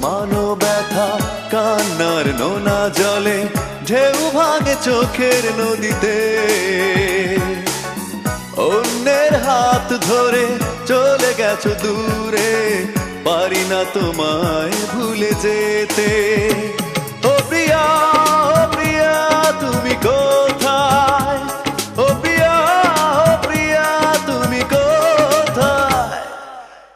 জমানো ব্যথা কান্নার নোনা জলে ঢেউ ভাঙে চোখের নদীতে অন্যের হাত ধরে চলে গেছো দূরে পারি না তোমায় ভুলে যেতে ও প্রিয়া তুমি কোথায় ও প্রিয়া তুমি কোথায়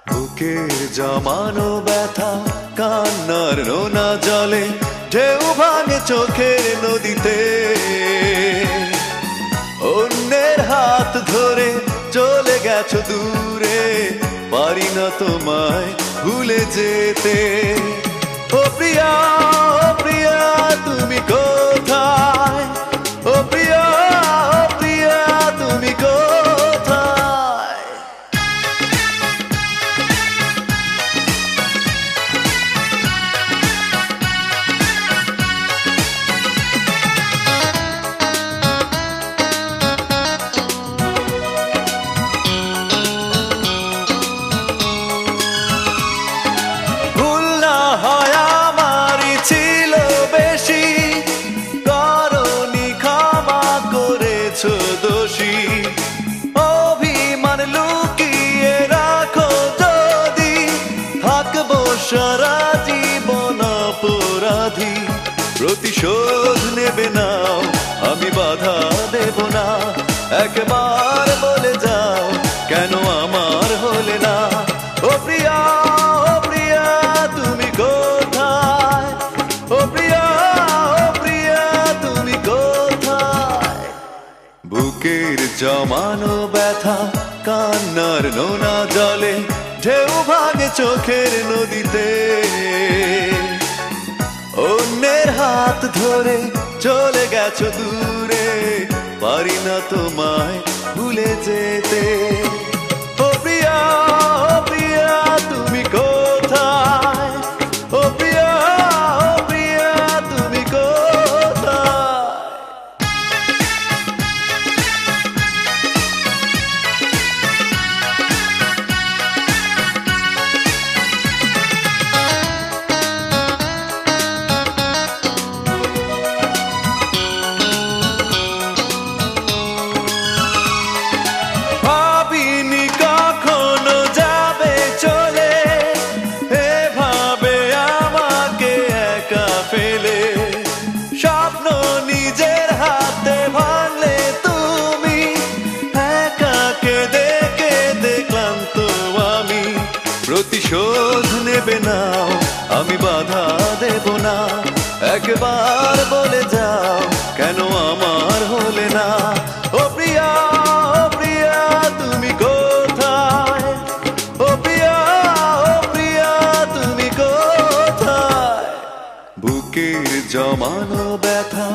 বুকের জমানো ব্যথা কান্নার নোনা জলে ঢেউ ভাঙে চোখের নদীতে অন্যের হাত ধরে চলে গেছো দূরে পারি না তোমায় ভুলে যেতে ও প্রিয়া তুমি কোথায় ও প্রিয়া তুমি কোথায় ভুল না হয় আমারই ছিল বেশি করনি ক্ষমা করেছো দোষী অভিমান লুকিয়ে রাখো যদি থাকবো সারা জীবন অপরাধী প্রতিশোধ নেবে নাও আমি বাধা দেব না একবার বলে যাও কেন আমার হলে না ও প্রিয়া তুমি কোথায় ও প্রিয়া তুমি কোথায় বুকের জমানো ব্যথা কান্নার নোনা জলে ঢেউ ভাঙে চোখের নদীতে অন্যের হাত ধরে চলে গেছো দূরে পারি না তোমায় ভুলে যেতে ও প্রিয়া তুমি কোথায় ও প্রিয়া তুমি কোথায় ভাবিনি কখনো যাবে চলে এভাবে আমাকে একা ফেলে স্বপ্ন নিজের হাতে ভাঙলে তুমি একাকে দেখে দেখলাম তো আমি প্রতিশোধ নেবে নাও আমি বাধা দেব না একবার বলে যাও কেন আমার হলে না ও প্রিয়া তুমি কোথায় ও প্রিয়া তুমি কোথায় বুকের জমানো ব্যথা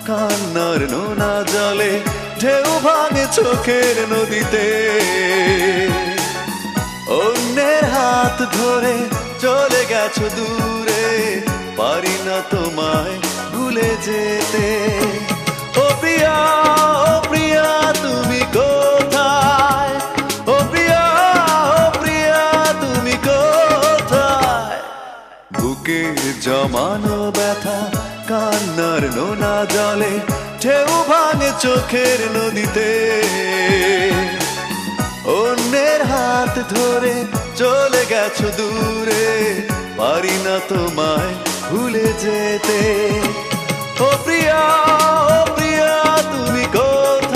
কান্নার নোনা জলে ঢেউ ভাঙে চোখের নদীতে অন্যের হাত ধরে চলে গেছো দূরে পারি না তোমায় ভুলে যেতে ও প্রিয়া তুমি কোথায় ও প্রিয়া তুমি কোথায় বুকের জমানো ব্যথা কান্নার নোনা জলে ঢেউ ভাঙে চোখের নদীতে অন্যের হাত ধরে চলে গেছো দূরে পারি না তোমায় ভুলে যেতে ও প্রিয়া তুমি কোথায়।